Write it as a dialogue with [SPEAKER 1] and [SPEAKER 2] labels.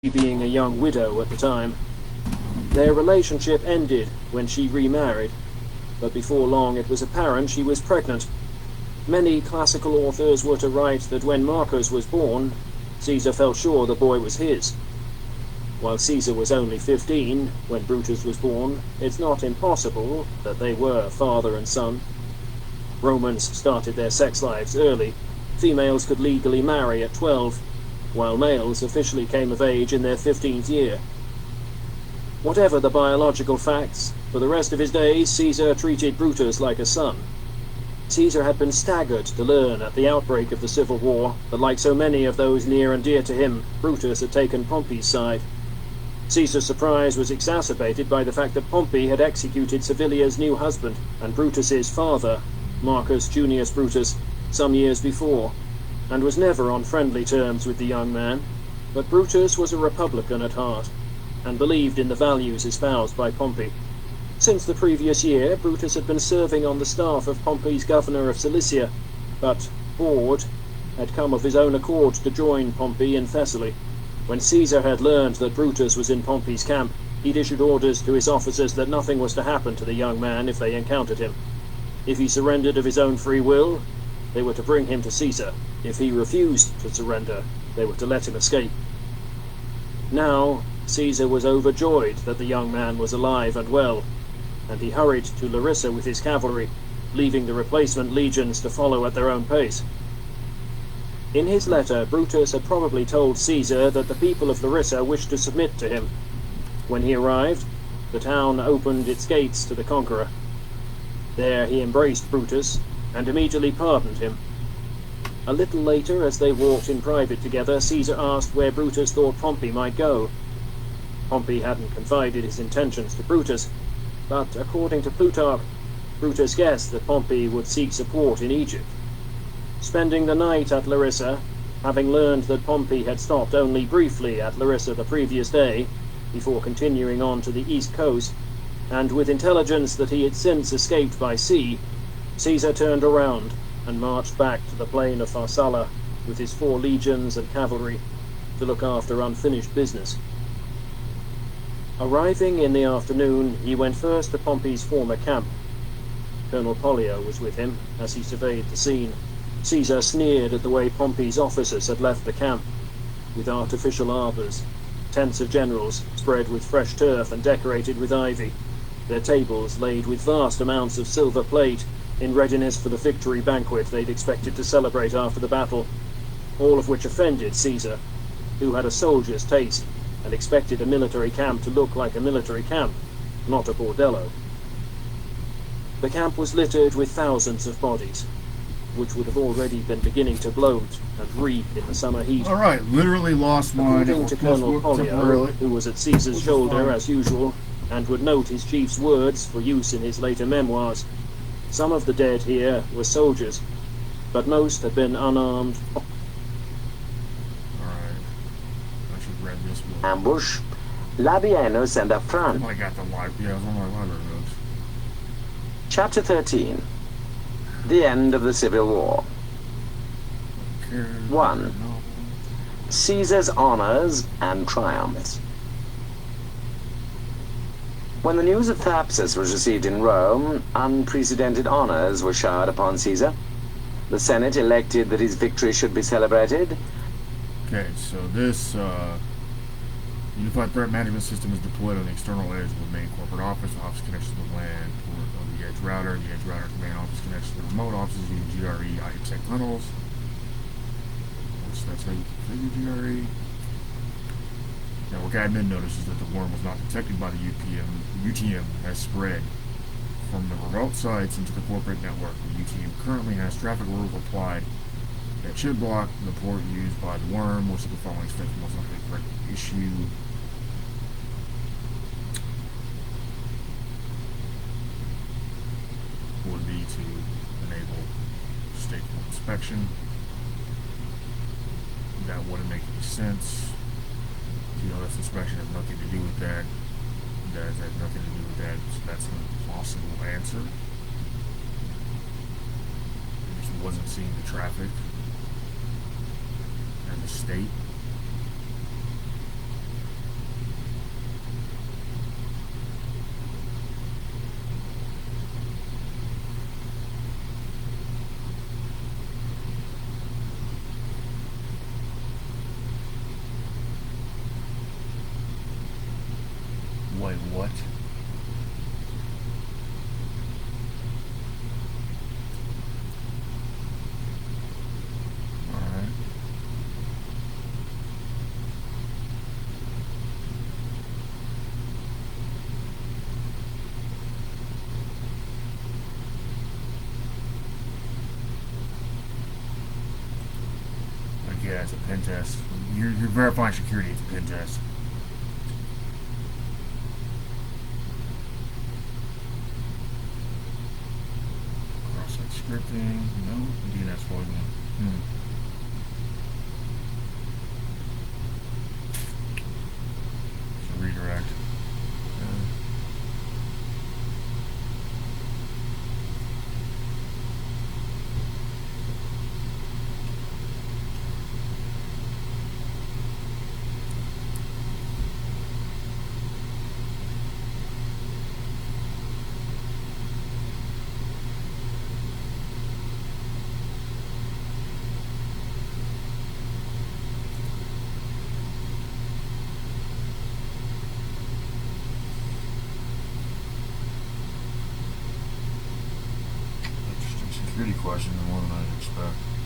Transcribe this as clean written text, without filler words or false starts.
[SPEAKER 1] being a young widow at the time. Their relationship ended when she remarried, but before long it was apparent she was pregnant. Many classical authors were to write that when Marcus was born, Caesar felt sure the boy was his. While Caesar was only 15 when Brutus was born, it's not impossible that they were father and son. Romans started their sex lives early. Females could legally marry at 12, while males officially came of age in their 15th year. Whatever the biological facts, for the rest of his days Caesar treated Brutus like a son. Caesar had been staggered to learn at the outbreak of the civil war that, like so many of those near and dear to him, Brutus had taken Pompey's side. Caesar's surprise was exacerbated by the fact that Pompey had executed Servilia's new husband and Brutus's father, Marcus Junius Brutus, some years before, and was never on friendly terms with the young man. But Brutus was a Republican at heart, and believed in the values espoused by Pompey. Since the previous year, Brutus had been serving on the staff of Pompey's governor of Cilicia, but, bored, had come of his own accord to join Pompey in Thessaly. When Caesar had learned that Brutus was in Pompey's camp, he'd issued orders to his officers that nothing was to happen to the young man if they encountered him. If he surrendered of his own free will, they were to bring him to Caesar. If he refused to surrender, they were to let him escape. Now, Caesar was overjoyed that the young man was alive and well, and he hurried to Larissa with his cavalry, leaving the replacement legions to follow at their own pace. In his letter, Brutus had probably told Caesar that the people of Larissa wished to submit to him. When he arrived, the town opened its gates to the conqueror. There he embraced Brutus, and immediately pardoned him. A little later, as they walked in private together, Caesar asked where Brutus thought Pompey might go. Pompey hadn't confided his intentions to Brutus, but according to Plutarch, Brutus guessed that Pompey would seek support in Egypt. Spending the night at Larissa, having learned that Pompey had stopped only briefly at Larissa the previous day, before continuing on to the east coast, and with intelligence that he had since escaped by sea, Caesar turned around and marched back to the plain of Pharsala with his 4 legions and cavalry to look after unfinished business. Arriving in the afternoon, he went first to Pompey's former camp. Colonel Pollio was with him as he surveyed the scene. Caesar sneered at the way Pompey's officers had left the camp, with artificial arbors, tents of generals spread with fresh turf and decorated with ivy, their tables laid with vast amounts of silver plate in readiness for the victory banquet they'd expected to celebrate after the battle, all of which offended Caesar, who had a soldier's taste and expected a military camp to look like a military camp, not a bordello. The camp was littered with thousands of bodies, which would have already been beginning to bloat and reek in the summer heat.
[SPEAKER 2] All right, literally lost mine.
[SPEAKER 1] According to Colonel Pollio, who was at Caesar's shoulder as usual, and would note his chief's words for use in his later memoirs, some of the dead here were soldiers, but most had been unarmed.
[SPEAKER 2] All right, I should read this book.
[SPEAKER 3] Ambush, Labienus and Affront.
[SPEAKER 2] I got the library. Yeah, it was on my library notes.
[SPEAKER 3] Chapter 13. The End of the Civil War. 1. Caesar's Honors and Triumphs. When the news of Thapsus was received in Rome, unprecedented honors were showered upon Caesar. The Senate elected that his victory should be celebrated.
[SPEAKER 2] Okay, so this unified threat management system is deployed on the external edge of the main corporate office. The office connects to the LAN port of the edge router. The edge router's main office connects to the remote offices using GRE IPsec tunnels. That's how you configure GRE. Network admin notices that the worm was not detected by the UTM has spread from the remote sites into the corporate network. The UTM currently has traffic rules applied that should block the port used by the worm, which of the following steps must not be correct issue. Would be to enable stateful inspection. That wouldn't make any sense. TLS inspection has nothing to do with that. That has nothing to do with that. So that's an impossible answer. It just wasn't seeing the traffic and the state. Wait, what? Alright. Yeah, it's a pen test. You're verifying security, it's a pen test. Cross-site scripting, no. DNS poisoning. It's a redirect. Interesting security question, more than I'd expect.